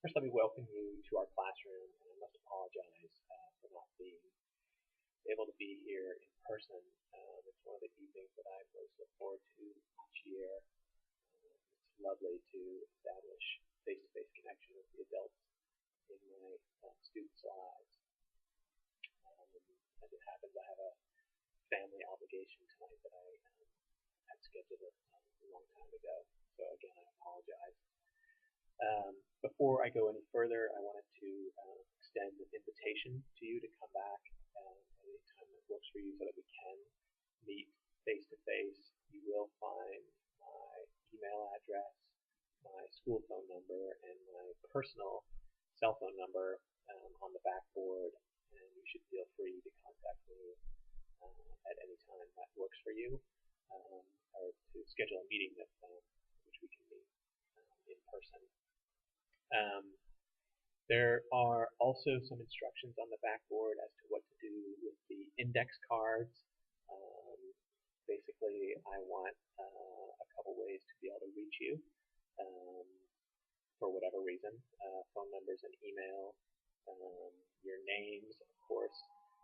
First, let me welcome you to our classroom, and I must apologize for not being able to be here in person. It's one of the evenings that I most look forward to each year. It's lovely to establish face-to-face connection with the adults in my students' lives. As it happens, I have a family obligation tonight that I had scheduled a long time ago. So again, I apologize. Before I go any further, I wanted to extend an invitation to you to come back at any time that works for you so that we can meet face to face. You will find my email address, my school phone number, and my personal cell phone number on the backboard, and you should feel free to contact me at any time that works for you, or to schedule a meeting that which we can meet in person. There are also some instructions on the backboard as to what to do with the index cards. Basically, I want a couple ways to be able to reach you for whatever reason, phone numbers and email, your names, of course,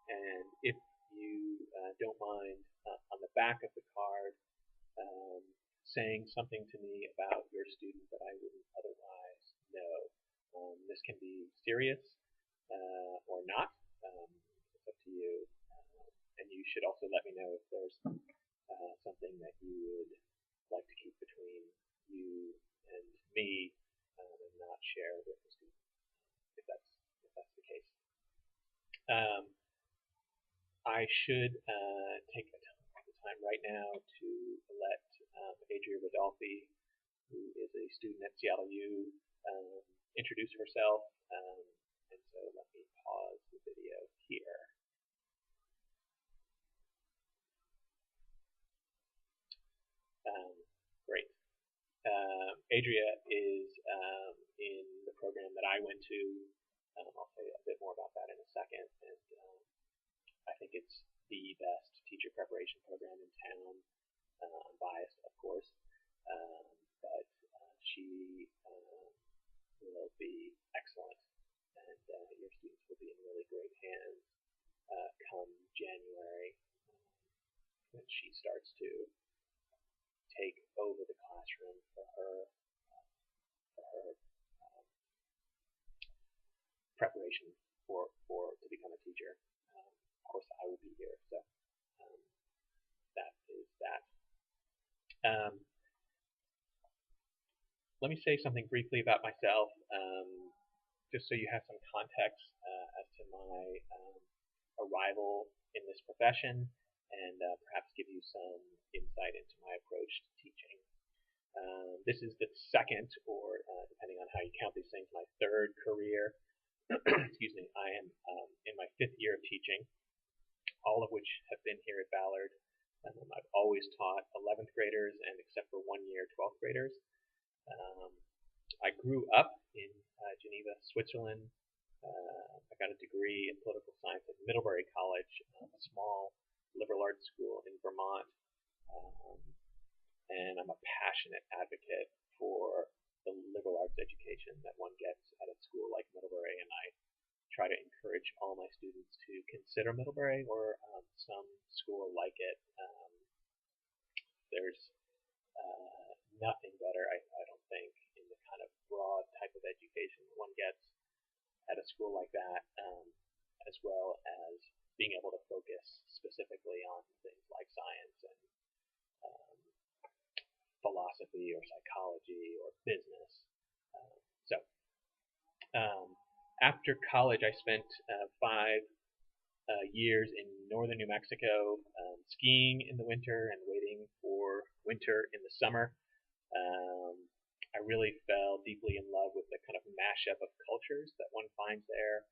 and if you don't mind, on the back of the card, saying something to me about your student that I wouldn't otherwise know. This can be serious or not. It's up to you. And you should also let me know if there's something that you would like to keep between you and me and not share with the student, if that's the case. I should take the time right now to let Adria Rodolfi, who is a student at Seattle U, introduce herself, and so let me pause the video here. Great. Adria is in the program that I went to. I'll say a bit more about that in a second, and I think it's the best teacher preparation program in town. I'm biased, of course, but she will be excellent, and your students will be in really great hands come January when she starts to take over the classroom for her preparation for to become a teacher. Of course, I will be here, so that is that. Let me say something briefly about myself, just so you have some context as to my arrival in this profession, and perhaps give you some insight into my approach to teaching. This is the second, or depending on how you count these things, my third career. Excuse me. I am in my 5th year of teaching, all of which have been here at Ballard. I've always taught 11th graders, and except for 1 year, 12th graders. I grew up in Geneva, Switzerland. I got a degree in political science at Middlebury College, a small liberal arts school in Vermont. And I'm a passionate advocate for the liberal arts education that one gets at a school like Middlebury, and I try to encourage all my students to consider Middlebury or some school like it. There's nothing better, I don't think, in the kind of broad type of education that one gets at a school like that, as well as being able to focus specifically on things like science and philosophy or psychology or business. After college, I spent 5 years in northern New Mexico, skiing in the winter and waiting for winter in the summer. I really fell deeply in love with the kind of mashup of cultures that one finds there.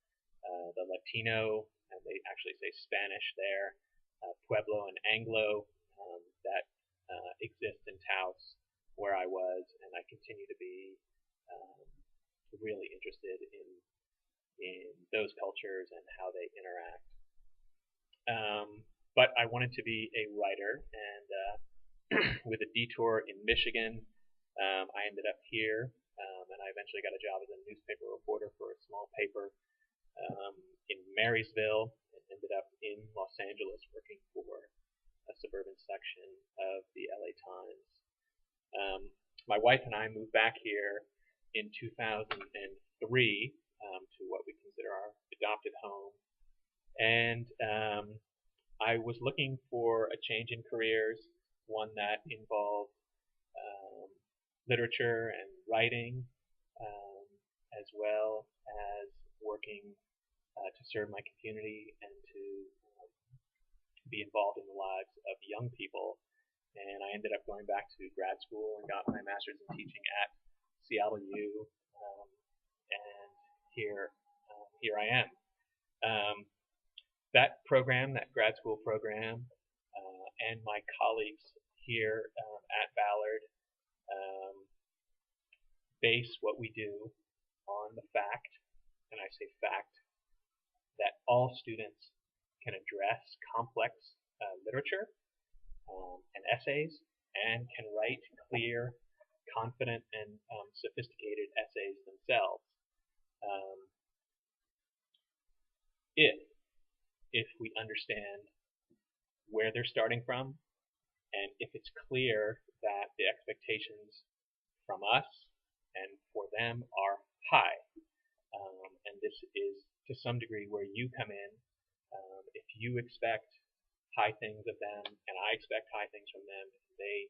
The Latino, and they actually say Spanish there, Pueblo and Anglo that exist in Taos, where I was, and I continue to be really interested in those cultures and how they interact. But I wanted to be a writer, and with a detour in Michigan, I ended up here, and I eventually got a job as a newspaper reporter for a small paper in Marysville, and ended up in Los Angeles working for a suburban section of the LA Times. My wife and I moved back here in 2003 to what we consider our adopted home, and I was looking for a change in careers, one that involved literature and writing, as well as working to serve my community and to be involved in the lives of young people. And I ended up going back to grad school and got my master's in teaching at CLU, and here I am. That program, that grad school program, and my colleagues here at Ballard base what we do on the fact, and I say fact, that all students can address complex literature and essays, and can write clear, confident, and sophisticated essays themselves. If we understand where they're starting from, and if it's clear that the expectations from us and for them are high, and this is to some degree where you come in. If you expect high things of them, and I expect high things from them, they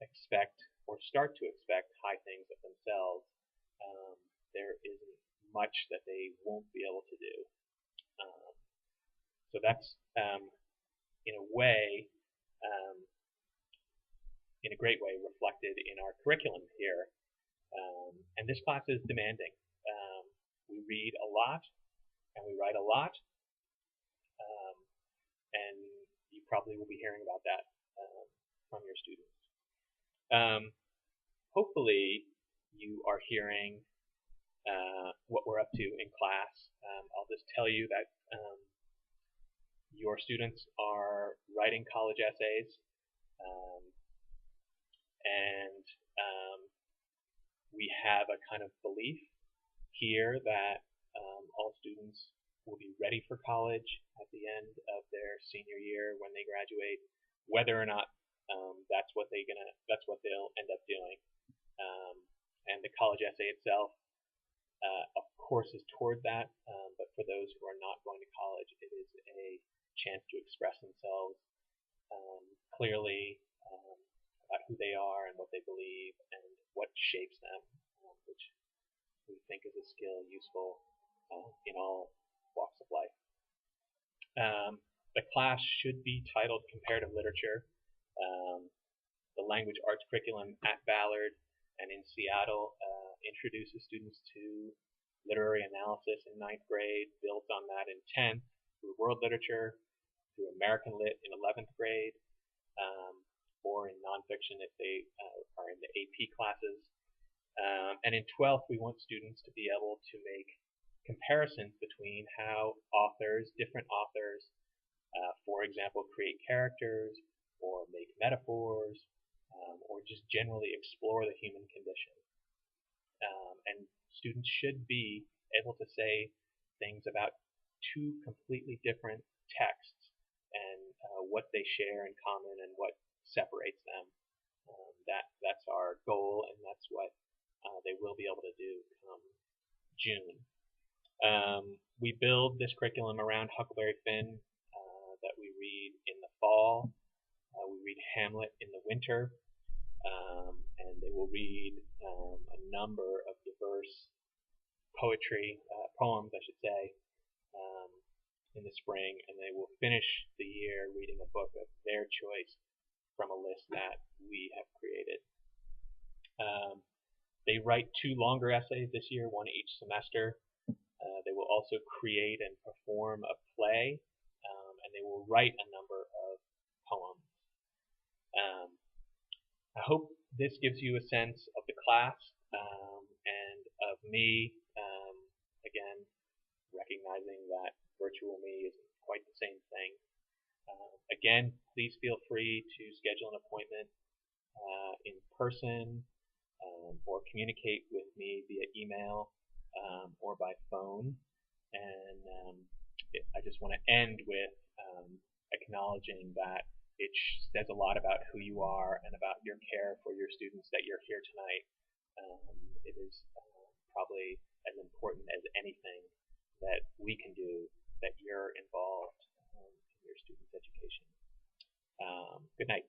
expect or start to expect high things of themselves, there isn't much that they won't be able to do. So that's, in a way, in a great way, reflected in our curriculum here. And this class is demanding. We read a lot, and we write a lot, and you probably will be hearing about that from your students. Hopefully, you are hearing what we're up to in class. I'll just tell you that your students are writing college essays, and we have a kind of belief here that all students will be ready for college at the end of their senior year when they graduate, whether or not that's what they'll end up doing. And the college essay itself, of course, is toward that. But for those who are not going to college, it is a chance to express themselves clearly about who they are and what they believe and what shapes them, which we think is a skill useful in all walks of life. The class should be titled Comparative Literature. The language arts curriculum at Ballard and in Seattle introduces students to literary analysis in 9th grade, builds on that in 10th, through world literature, through American Lit in 11th grade, or in nonfiction if they are in the AP classes. And in 12th, we want students to be able to make comparisons between how different authors, for example, create characters, or make metaphors, or just generally explore the human condition. And students should be able to say things about two completely different texts and what they share in common and what separates them. That's our goal, and that's what they will be able to do come June. We build this curriculum around Huckleberry Finn that we read in the fall. We read Hamlet in the winter, and they will read a number of diverse poems, I should say, in the spring, and they will finish the year reading a book of their choice from a list that we have created. They write 2 longer essays this year, one each semester. They will also create and perform a play, and they will write a number of poems. I hope this gives you a sense of the class and of me, again, recognizing that virtual me isn't quite the same thing. Again, please feel free to schedule an appointment in person or communicate with me via email or by phone. And I just want to end with acknowledging that it says a lot about who you are and about your care for your students that you're here tonight. It is probably as important as anything that we can do that you're involved in your students' education. Good night.